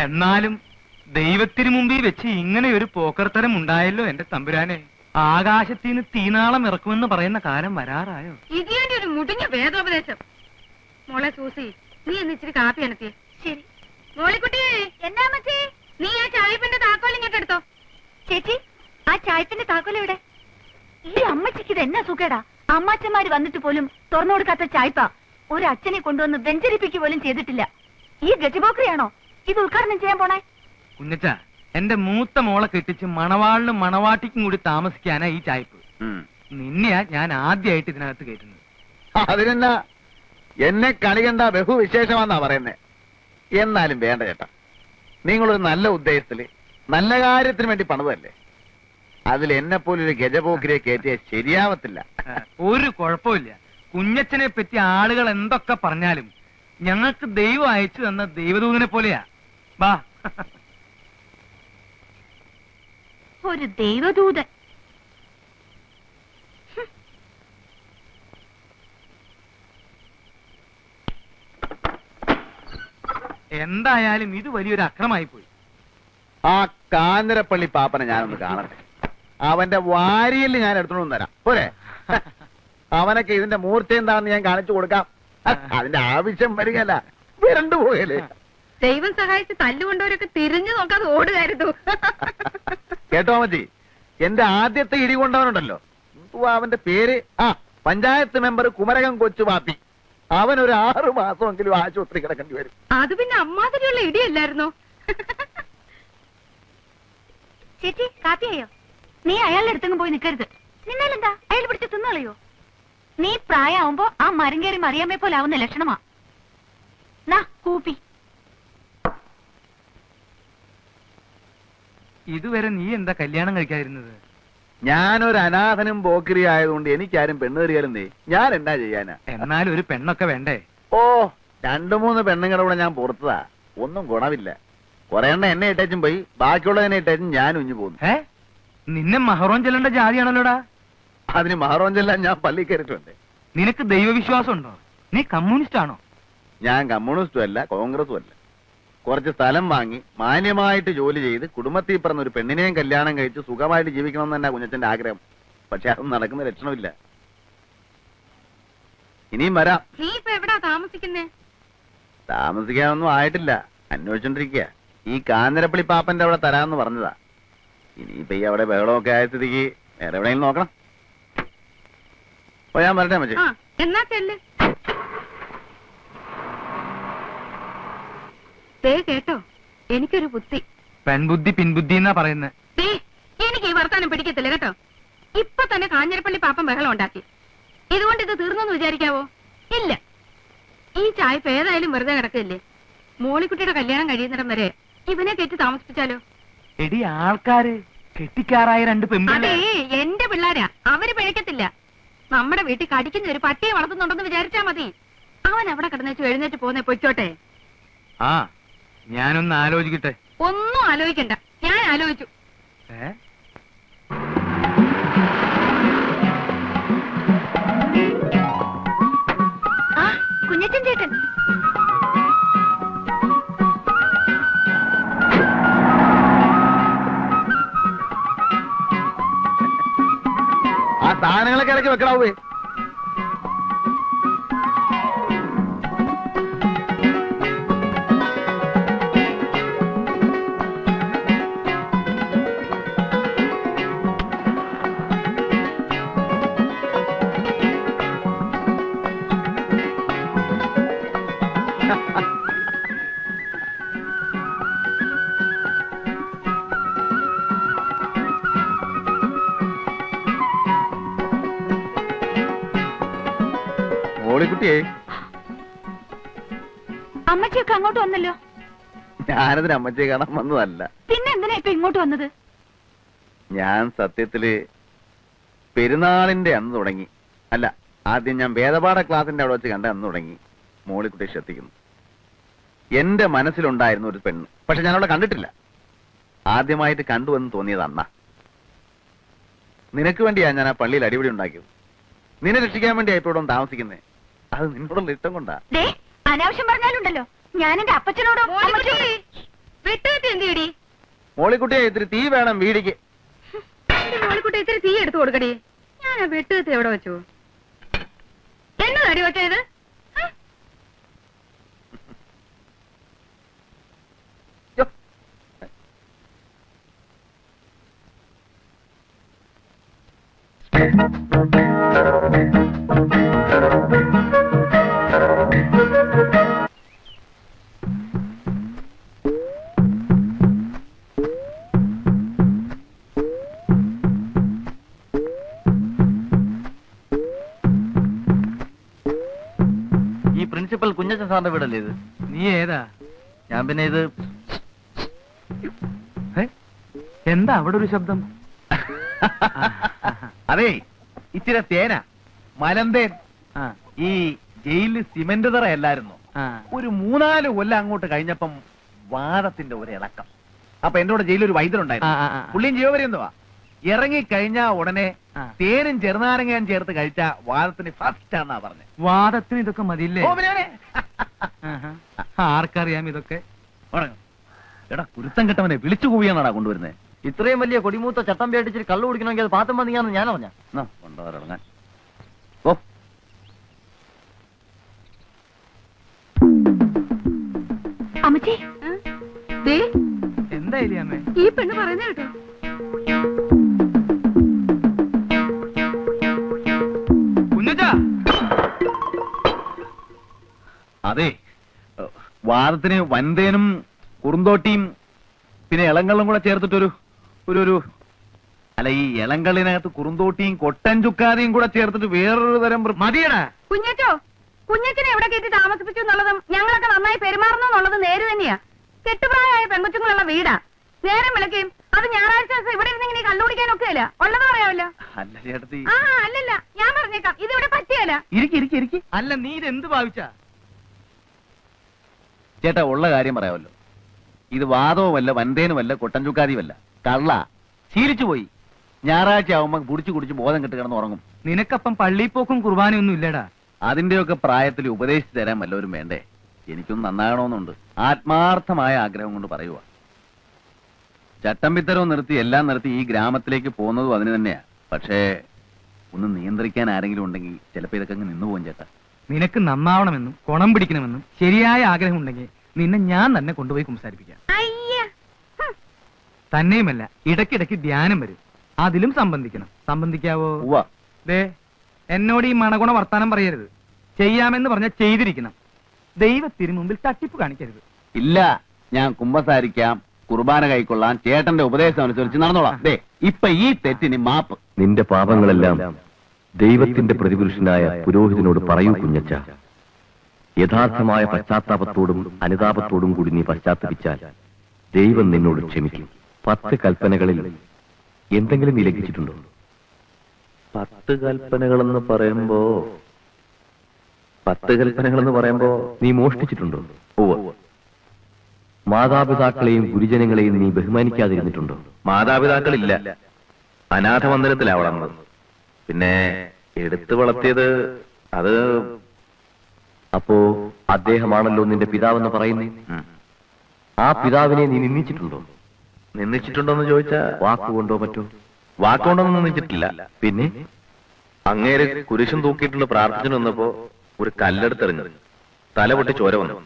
എന്നാലും ദൈവത്തിനു മുമ്പിൽ വെച്ച് ഇങ്ങനെ ഒരു പോക്കർത്തരം ഉണ്ടായല്ലോ എന്റെ തമ്പുരാനെ. ആകാശത്തിന് തീനാളം ഇറക്കുമെന്ന് പറയുന്ന കാലം വരാറായോ? ഇതിന്റെ ഒരു മുടിഞ്ഞ വേദോപദേശം. മോളെ സൂസി, നീ എന്ന് ഇച്ചിരി കാപ്പി അനത്തിയേ. ശരി. മോളിക്കുട്ടി, എന്നാ മച്ചി, നീ ആ ചായപ്പിന്റെ താക്കോൽ ഇങ്ങോട്ട് എടുത്തോ. ചേച്ചി, ആ ചായപ്പിന്റെ താക്കോൽ എവിടെ? ഈ അമ്മച്ചിക്ക് ഇത് എന്നാ സുഖേടാ. അമ്മാച്ചന്മാര് വന്നിട്ട് പോലും തുറന്നു കൊടുക്കാത്ത ചായപ്പ ഒരു അച്ഛനെ കൊണ്ടുവന്ന് വെഞ്ചരിപ്പിക്കുക പോലും ചെയ്തിട്ടില്ല. ഈ ഗജബോക്രിയാണോ ഇത് ഉദ്ഘാടനം ചെയ്യാൻ പോണേ? കുഞ്ഞച്ച, എന്റെ മൂത്ത മോളെ കെട്ടിച്ച് മണവാളിനും മണവാട്ടിക്കും കൂടി താമസിക്കാനാ ഈ ചായപ്പ്. നിന്നെയാ ഞാൻ ആദ്യമായിട്ട് ഇതിനകത്ത് കയറ്റുന്നത്. അതിനെന്നാ എന്നെ കളി കണ്ട ബഹുവിശേഷമാന്നാ പറയുന്നേ. എന്നാലും വേണ്ട ചേട്ടാ, നിങ്ങളൊരു നല്ല ഉദ്ദേശത്തില് നല്ല കാര്യത്തിന് വേണ്ടി പണിതല്ലേ. അതിൽ എന്നെ പോലൊരു ഗജപോക്കിരെ കയറ്റിയ ശരിയാവത്തില്ല. ഒരു കുഴപ്പമില്ല. കുഞ്ഞച്ചനെ പറ്റി ആളുകൾ എന്തൊക്കെ പറഞ്ഞാലും ഞങ്ങൾക്ക് ദൈവം അയച്ചു തന്ന ദൈവദൂതനെ പോലെയാ. ബാ. ഒരു ദൈവദൂതൻ. എന്തായാലും ഇത് വലിയൊരു അക്രമായി പോയി. ആ കാഞ്ഞിരപ്പള്ളി പാപ്പനെ ഞാനൊന്ന് കാണട്ടെ. അവന്റെ വാരിയിൽ ഞാൻ എടുത്തോണ്ട് തരാം പോരെ. അവനൊക്കെ ഇതിന്റെ മൂർച്ച എന്താണെന്ന് ഞാൻ കാണിച്ചു കൊടുക്കാം. അതിന്റെ ആവശ്യം വരികയല്ല, വിരണ്ടു പോയല്ലേ. ദൈവം സഹായിച്ച് തല്ലുകൊണ്ടവരൊക്കെ തിരിഞ്ഞു നോക്കാതെ ഓടുകയായിരുന്നു. കേട്ടോ മതി, എന്റെ ആദ്യത്തെ ഇടി കൊണ്ടവനുണ്ടല്ലോ, അവന്റെ പേര് പഞ്ചായത്ത് മെമ്പർ കുമരകം കൊച്ചു പാപ്പി. അവനൊരു 6 മാസമെങ്കിലും ആശുപത്രി കിടക്കേണ്ടി വരും. അത് പിന്നെ അമ്മാതിരിയുള്ള ഇടിയല്ലായിരുന്നോ? ചേച്ചി, കാപ്പിയായോ? നീ അയാളുടെ അടുത്തെങ്കിലും പോയി നിൽക്കരുത്. നിന്നാലെന്താ, അയാൾ പിടിച്ച് തിന്നളയോ? നീ പ്രായമാവുമ്പോ ആ മരം കയറി മറിയാമ്മയെ പോലെ ആവുന്ന ലക്ഷണമാ. നാ കൂപ്പി. ഇതുവരെ നീ എന്താ കല്യാണം കഴിക്കാതിരുന്നത്? ഞാനൊരു അനാഥനും പോക്കിരി ആയതുകൊണ്ട് എനിക്കാരും പെണ്ണ് കയറിയാലും ഞാൻ എന്നാ ചെയ്യാനാ? എന്നാലും ഒരു പെണ്ണൊക്കെ വേണ്ടേ? ഓ, 2-3 പെണ്ണുങ്ങളുടെ കൂടെ ഞാൻ പുറത്തതാ, ഒന്നും ഗുണമില്ല. കുറെ എണ്ണ എന്നെ ഇട്ടേച്ചും പോയി, ബാക്കിയുള്ളതിനെ ഇട്ടേച്ചും ഞാൻ ഉഞ്ഞു പോകുന്നു. നിന്നെ മഹറോൻ ചെല്ലേണ്ട ജാതിയാണല്ലോടാ. അതിന് മഹറോൻ ചെല്ലാൻ ഞാൻ പള്ളി കയറിയിട്ടുണ്ട്. നിനക്ക് ദൈവവിശ്വാസം ഉണ്ടോ? നീ കമ്മ്യൂണിസ്റ്റ് ആണോ? ഞാൻ കമ്മ്യൂണിസ്റ്റും അല്ല, കോൺഗ്രസും അല്ല. കുറച്ച് സ്ഥലം വാങ്ങി മാന്യമായിട്ട് ജോലി ചെയ്ത് കുടുംബത്തിൽ പറഞ്ഞ ഒരു പെണ്ണിനെയും കല്യാണം കഴിച്ച് സുഖമായിട്ട് ജീവിക്കണമെന്ന് തന്നെ കുഞ്ഞച്ചന്റെ ആഗ്രഹം. പക്ഷെ അതൊന്നും നടക്കുന്ന ലക്ഷണമില്ല. ഇനിയും വരാം. നീ ഇപ്പൊ എവിടാ താമസിക്കുന്നേ? താമസിക്കാനൊന്നും ആയിട്ടില്ല, അന്വേഷിച്ചോണ്ടിരിക്കുക. ഈ കാഞ്ഞിരപ്പള്ളി പാപ്പന്റെ അവിടെ തരാമെന്ന് പറഞ്ഞതാ. ഇനിയിപ്പോ ഈ അവിടെ ബഹളമൊക്കെ ആയ സ്ഥിതിക്ക് വേറെ എവിടെയെങ്കിലും നോക്കണം. ഓ, ഞാൻ വരട്ടെ മച്ചേ. എന്നാ ചെല്ല്. കേട്ടോ, എനിക്കൊരു ബുദ്ധി. പെൺബുദ്ധി പിൻബുദ്ധി എന്നാ പറയുന്നത്. എനിക്ക് ഈ വർത്താനം പിടിക്കത്തില്ല കേട്ടോ. ഇപ്പൊ തന്നെ കാഞ്ഞിരപ്പള്ളി പാപ്പൻ ബഹളം ഉണ്ടാക്കി. ഇതുകൊണ്ട് ഇത് തീർന്നെന്ന് വിചാരിക്കാവോ? ഇല്ല. ഈ ചായപ്പ് ഏതായാലും വെറുതെ കിടക്കില്ലേ. മോളിക്കുട്ടിയുടെ കല്യാണം കഴിയുന്നിടം വരെ ഇവനെ കെട്ടി താമസിപ്പിച്ചാലോ? എടി, ആൾക്കാര് കെട്ടിക്കാറായ 2 പെൺപിള്ളേ. അതേ, എന്റെ പിള്ളേരാ, അവര് പിഴക്കത്തില്ല. നമ്മുടെ വീട്ടിൽ കടിക്കുന്ന ഒരു പട്ടിയെ വളർത്തുന്നുണ്ടെന്ന് വിചാരിച്ചാ മതി. അവൻ അവിടെ കിടന്നേച്ചു എഴുന്നേറ്റ് പോന്നെ പൊയ്ക്കോട്ടെ. ഞാനൊന്ന് ആലോചിക്കട്ടെ. ഒന്നും ആലോചിക്കണ്ട, ഞാൻ ആലോചിച്ചു. കുഞ്ഞച്ചൻ ചേട്ടൻ. ആ സാധനങ്ങളൊക്കെ ഇടയ്ക്ക് വെക്കണാവേ. മോളിക്കുട്ടിയെ, അമ്മച്ചിയൊക്കെ അങ്ങോട്ട് വന്നല്ലോ. ഞാനതിന് അമ്മച്ചിയെ കാണാൻ വന്നതല്ല. പിന്നെ എന്തിനാ ഇപ്പൊ ഇങ്ങോട്ട് വന്നത്? ഞാൻ സത്യത്തില് പെരുന്നാളിന്റെ അന്ന് തുടങ്ങി, അല്ല, ആദ്യം ഞാൻ വേദപാഠ ക്ലാസിന്റെ അവിടെ വെച്ച് കണ്ട അന്ന് തുടങ്ങി മോളിക്കുട്ടിയെ ശ്രദ്ധിക്കുന്നു. എന്റെ മനസ്സിലുണ്ടായിരുന്ന ഒരു പെണ്ണ്, പക്ഷെ ഞാൻ അവളെ കണ്ടിട്ടില്ല. ആദ്യമായിട്ട് കണ്ടുവെന്ന് തോന്നിയത് അന്നാ. നിനക്ക് വേണ്ടിയാ ഞാൻ ആ പള്ളിയിൽ അടിപിടി ഉണ്ടാക്കിയത്. നിന്നെ രക്ഷിക്കാൻ വേണ്ടിയാ ഇപ്പൊ ഇവിടെ താമസിക്കുന്നേ. അത് നിന്നോടുള്ള ഇഷ്ടം കൊണ്ടാ. അനാവശ്യം പറഞ്ഞാലുണ്ടല്ലോ, ഞാൻ എന്റെ അപ്പച്ചനോടോ. വെട്ടുകത്തി എന്ത് ചെയ്യടി? മോളിക്കുട്ടിയെ ഇത്തിരി തീ വേണം വീടിക്ക്. മോളിക്കുട്ടി ഇത്തിരി തീ എടുത്തു കൊടുക്കടി. ഞാൻ ആ വെട്ടുകത്തി എവിടെ വെച്ചു? എന്നതടി വെച്ചത്? ഈ പ്രിൻസിപ്പൽ കുഞ്ഞച്ചൻ സാറിന്റെ വീടല്ലേ ഇത്? നീ ഏതാ? ഞാൻ പിന്നെ ഇത് എന്താ അവിടെ ഒരു ശബ്ദം? അതെ, ഇച്ചിരി തേന മലന്തേൻ. ഈ ജയിലിൽ സിമന്റ് തറയല്ലായിരുന്നു. ഒരു 3-4 കൊല്ലം അങ്ങോട്ട് കഴിഞ്ഞപ്പം വാദത്തിന്റെ ഒരു ഇളക്കം. അപ്പൊ എന്റെ കൂടെ ജയിലിൽ ഒരു വൈദ്യരുണ്ടായിരുന്നു. പുള്ളിയും ജീവപര്യന്തവാ. ഇറങ്ങിക്കഴിഞ്ഞാ ഉടനെ തേനും ചെറുനാരങ്ങയും ചേർത്ത് കഴിച്ച വാദത്തിന് ഫസ്റ്റ് ആണെന്നാ പറഞ്ഞത്. വാദത്തിന് ഇതൊക്കെ മതിയില്ലേ? ആർക്കറിയാം ഇതൊക്കെ? എടാ, കുരുത്തം കെട്ടവനെ വിളിച്ചു കൂവിയാണാ കൊണ്ടുവരുന്നത്. ഇത്രയും വലിയ കൊടിമൂത്ത ചട്ടം പേടിച്ചിട്ട് കള്ളു കുടിക്കണമെങ്കിൽ അത് പാത്തം മതിയാന്ന് ഞാൻ അറിഞ്ഞ. കൊണ്ടുവരങ്ങാൻ ഓ അമ്മച്ചി, എന്തായാലും അമ്മേ ഈ പെണ്ണ് പറയുന്നത് കേട്ടോ. കുഞ്ഞച്ചാ, അതെ, വാദത്തിന് വൻതേനും കുറുന്തോട്ടിയും പിന്നെ ഇളങ്കള്ളും കൂടെ ചേർത്തിട്ടൊരു ഒരു അല്ല, ഈ ഇളങ്കള്ളിനകത്ത് കുറുന്തോട്ടിയും കൊട്ടൻ ചുക്കാതിയും കൂടെ ചേർത്തിട്ട് വേറൊരു തരം മതിയടാ. കുഞ്ഞച്ചോ, കുഞ്ഞച്ചനെ എവിടെ കയറ്റി താമസിപ്പിച്ചു എന്നുള്ളതും ഞങ്ങളൊക്കെ നന്നായി പെരുമാറുന്നു എന്നുള്ളതും നേര് തന്നെയാ. കെട്ടുപ്രായമായ പെൺകൊച്ചുങ്ങളുള്ള വീടാ. നേരം വിളക്കുകയും അത് ഞായറാഴ്ച ദിവസം ഇവിടെ ഇരുന്ന് ഇങ്ങനെ കണ്ടുപിടിക്കാനൊക്കെ അല്ല. ഉള്ളത് പറയാമല്ലോ. അല്ല ചേട്ടത്തി, അല്ലല്ല, ഞാൻ പറഞ്ഞേക്കാം, ഇതിവിടെ പറ്റിയല്ല. ഇരിക്കി. അല്ല, നീ ഇതെന്ത് ഭാവിച്ചാ? ചേട്ടാ, ഉള്ള കാര്യം പറയാമല്ലോ. ഇത് വാദവുമല്ല, വൻതേനുമല്ല, കൊട്ടൻ ചുക്കാതിയുമല്ല, കള്ള. ശീലിച്ചു പോയി. ഞായറാഴ്ച ആവുമ്പോ കുടിച്ചു കുടിച്ച് ബോധം കെട്ട് കിടന്ന് ഉറങ്ങും. നിനക്കപ്പം പള്ളിപ്പോക്കും കുർബാനയൊന്നും ഇല്ലടാ. അതിന്റെയൊക്കെ പ്രായത്തിൽ ഉപദേശിച്ചു തരാൻ വല്ലവരും വേണ്ടേ? എനിക്കൊന്നും നന്നാകണമെന്നുണ്ട്. ആത്മാർത്ഥമായ ആഗ്രഹം കൊണ്ട് പറയുക. ചട്ടമ്പിത്തരവും നിർത്തി എല്ലാം നിർത്തി ഈ ഗ്രാമത്തിലേക്ക് പോകുന്നതും അതിന് തന്നെയാ. പക്ഷേ ഒന്ന് നിയന്ത്രിക്കാൻ ആരെങ്കിലും ഉണ്ടെങ്കിൽ ചിലപ്പോ ഇതൊക്കെ അങ്ങ് നിന്നു പോകും ചേട്ടാ. നിനക്ക് നന്നാവണമെന്നും കുണം പിടിക്കണമെന്നും ശരിയായ ആഗ്രഹം ഉണ്ടെങ്കിൽ നിന്നെ ഞാൻ തന്നെ കൊണ്ടുപോയി സംസാരിപ്പിക്കാം. തന്നെയുമല്ല, ഇടയ്ക്കിടയ്ക്ക് ധ്യാനം വരും. അതിലും സംബന്ധിക്കണം. സംബന്ധിക്കാവോ? ദേ, എന്നോട് ഈ മണഗുണ വർത്താനം പറയരുത്. ചെയ്യാമെന്ന് പറഞ്ഞാൽ ചെയ്തിരിക്കണം. ദൈവത്തിന് മുമ്പിൽ തട്ടിപ്പ് കാണിക്കരുത്. ഇല്ല, ഞാൻ കുമ്പസാരിക്കാം, കുർബാന കൈക്കൊള്ളാം, ചേട്ടന്റെ ഉപദേശം അനുസരിച്ച് നടന്നോളാം. ദേ, ഇപ്പൊ ഈ തെറ്റിന് മാപ്പ്. നിന്റെ പാപങ്ങളെല്ലാം ദൈവത്തിന്റെ പ്രതിപുരുഷനായ പുരോഹിതനോട് പറയൂ കുഞ്ഞച്ച. യഥാർത്ഥമായ പശ്ചാത്താപത്തോടും അനുതാപത്തോടും കൂടി നീ പശ്ചാത്തപിച്ചാൽ ദൈവം നിന്നോട് ക്ഷമിക്കും. 10 കൽപ്പനകളിൽ എന്തെങ്കിലും നീ ലംഘിച്ചിട്ടുണ്ടോ? 10 കൽപ്പനകളെന്ന് പറയുമ്പോ നീ മോഷ്ടിച്ചിട്ടുണ്ടോ? ഉവ്വ്. മാതാപിതാക്കളെയും ഗുരുജനങ്ങളെയും നീ ബഹുമാനിക്കാതിരുന്നിട്ടുണ്ടോ? മാതാപിതാക്കളില്ല, അനാഥ മന്ദിരത്തിലാ വളർന്നത്. പിന്നെ എടുത്തു വളർത്തിയത് അത്. അപ്പോ അദ്ദേഹമാണല്ലോ നിന്റെ പിതാവെന്ന് പറയുന്നേ. ആ പിതാവിനെ നീ നിന്ദിച്ചിട്ടുണ്ടോ? നിന്ദിച്ചിട്ടുണ്ടോന്ന് ചോദിച്ചാ വാക്കുകൊണ്ടോ മറ്റോ? വാക്കുകൊണ്ടൊന്നും നിന്ദിച്ചിട്ടില്ല. പിന്നെ അങ്ങേര് കുരിശും തൂക്കിയിട്ടുണ്ട് പ്രാർത്ഥിച്ചു വന്നപ്പോ ഒരു കല്ലെടുത്തെറിഞ്ഞു, തല പൊട്ടി ചോര വന്നു.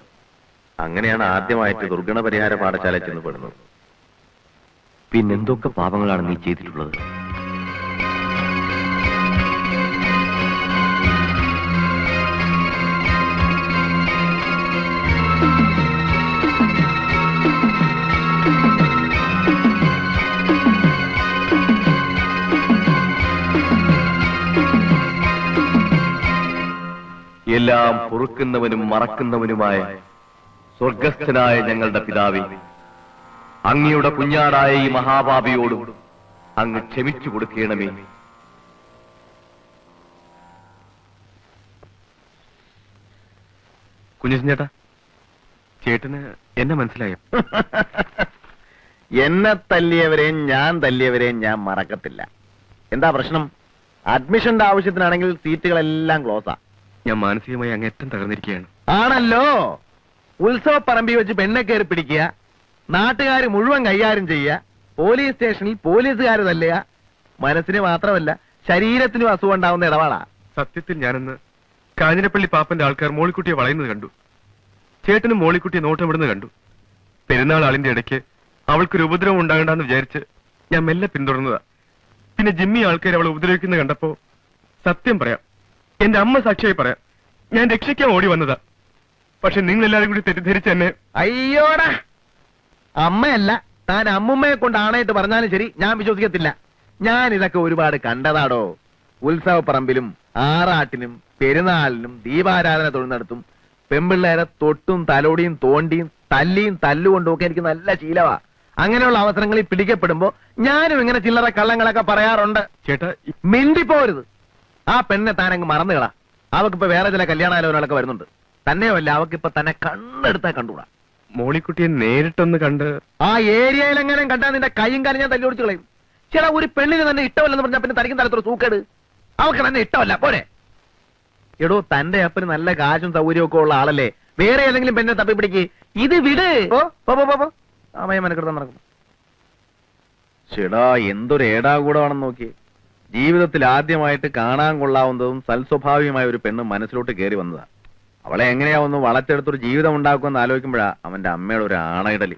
അങ്ങനെയാണ് ആദ്യമായിട്ട് ദുർഗണ പരിഹാര പാഠശാല ചെന്ന് പെടുന്നത്. പിന്നെന്തൊക്കെ പാപങ്ങളാണ് നീ ചെയ്തിട്ടുള്ളത്? എല്ലാം പൊറുക്കുന്നവനും മറക്കുന്നവനുമായ സ്വർഗസ്ഥനായ ഞങ്ങളുടെ പിതാവേ, അങ്ങയുടെ കുഞ്ഞാടായ ഈ മഹാപാപിയോടും അങ്ങ് ക്ഷമിച്ചു കൊടുക്കണമേ. കുഞ്ഞച്ചൻ ചേട്ടാ, ചേട്ടന് എന്നെ മനസ്സിലായോ? എന്നെ തല്ലിയവരെയും ഞാൻ മറക്കത്തില്ല. എന്താ പ്രശ്നം? അഡ്മിഷന്റെ ആവശ്യത്തിനാണെങ്കിൽ സീറ്റുകളെല്ലാം ക്ലോസാ. ഞാൻ മാനസികമായി അങ്ങേറ്റം തകർന്നിരിക്കുകയാണ്. ആണല്ലോ. ഉത്സവ പറമ്പി വെച്ച് പെണ്ണെ കയറി പിടിക്കുക, നാട്ടുകാർ മുഴുവൻ കൈകാര്യം ചെയ്യുക, പോലീസ് സ്റ്റേഷനിൽ പോലീസുകാർ തല്ലുക. മനസ്സിന് മാത്രമല്ല ശരീരത്തിനും അസുഖം ഉണ്ടാവുന്ന ഇടപാടാ. സത്യത്തിൽ ഞാനിന്ന് കാഞ്ഞിരപ്പള്ളി പാപ്പന്റെ ആൾക്കാർ മോളിക്കുട്ടിയെ വളയുന്നത് കണ്ടു. ചേട്ടനും മോളിക്കുട്ടിയെ നോട്ടമിടുന്നത് കണ്ടു. പെരുന്നാൾ ആളിന്റെ ഇടയ്ക്ക് അവൾക്കൊരു ഉപദ്രവം ഉണ്ടാകണ്ടെന്ന് വിചാരിച്ച് ഞാൻ മെല്ലെ പിന്തുടർന്നതാ. പിന്നെ ജിമ്മി ആൾക്കാർ അവളെ ഉപദ്രവിക്കുന്നത് കണ്ടപ്പോ സത്യം പറയാം, എന്റെ അമ്മ സാക്ഷിയായി പറയാം, ഞാൻ രക്ഷിക്കാൻ ഓടി വന്നതാ. പക്ഷെ നിങ്ങൾ എല്ലാവരും കൂടി തെറ്റിദ്ധരിച്ച് എന്നെ. അയ്യോടാ, അമ്മയല്ല താൻ അമ്മുമ്മയെ കൊണ്ട് ആണായിട്ട് പറഞ്ഞാലും ശരി, ഞാൻ വിശ്വസിക്കത്തില്ല. ഞാൻ ഇതൊക്കെ ഒരുപാട് കണ്ടതാടോ. ഉത്സവപ്പറമ്പിലും ആറാട്ടിനും പെരുന്നാളിനും ദീപാരാധന തൊഴുന്നിടത്തും പെമ്പിള്ളേരെ തൊട്ടും തലോടിയും തോണ്ടിയും തല്ലിയും തല്ലുകൊണ്ടും ഒക്കെ എനിക്ക് നല്ല ശീലമാ. അങ്ങനെയുള്ള അവസരങ്ങളിൽ പിടിക്കപ്പെടുമ്പോ ഞാനും ഇങ്ങനെ ചില്ലറ കള്ളങ്ങളൊക്കെ പറയാറുണ്ട്. ചേട്ടാ, മിണ്ടിപ്പോരുത്. ആ പെണ്ണെ താനങ്ങ് മറന്നുകളാ. അവക്കിപ്പോ വേറെ ചില കല്യാണാലോചനകളൊക്കെ വരുന്നുണ്ട്. തന്നെയുമല്ല, അവക്കിപ്പോ തന്നെ കണ്ണെടുത്താ കണ്ടുകൂടാ. മോളിക്കുട്ടിയെ നേരിട്ടൊന്ന് കണ്ട് ആ ഏരിയയിലെങ്ങനെ കണ്ടാ നിന്റെ കൈയും കാലും ഞാൻ തല്ലി ഓടിച്ചു കളയും. ചേട്ടാ, ഒരു പെണ്ണിന് തന്നെ ഇഷ്ടമല്ലെന്ന് പറഞ്ഞാൽ പിന്നെ തനിക്കും തലത്തൊരു സൂക്കേട്. അവക്ക് തന്നെ ഇഷ്ടമല്ല പോരെ. എടോ, തന്റെ അപ്പന് നല്ല കാശും സൗകര്യവും ഒക്കെ ഉള്ള ആളല്ലേ. വേറെ ഏതെങ്കിലും പെണ്ണെ തപ്പി പിടിക്ക്. ഇത് വിട്. സമയമനക്കെടുത്താൻ നടക്കുന്നു. ചേടാ, എന്തൊരു ഏടാകൂടമാണെന്ന് നോക്കി. ജീവിതത്തിൽ ആദ്യമായിട്ട് കാണാൻ കൊള്ളാവുന്നതും സൽസ്വഭാവികമായ ഒരു പെണ്ണ് മനസ്സിലോട്ട് കയറി വന്നതാ. അവളെ എങ്ങനെയാ ഒന്ന് വളച്ചെടുത്തൊരു ജീവിതം ഉണ്ടാക്കുമെന്ന് ആലോചിക്കുമ്പോഴാ അവന്റെ അമ്മയുടെ ഒരു ആണയിടല്.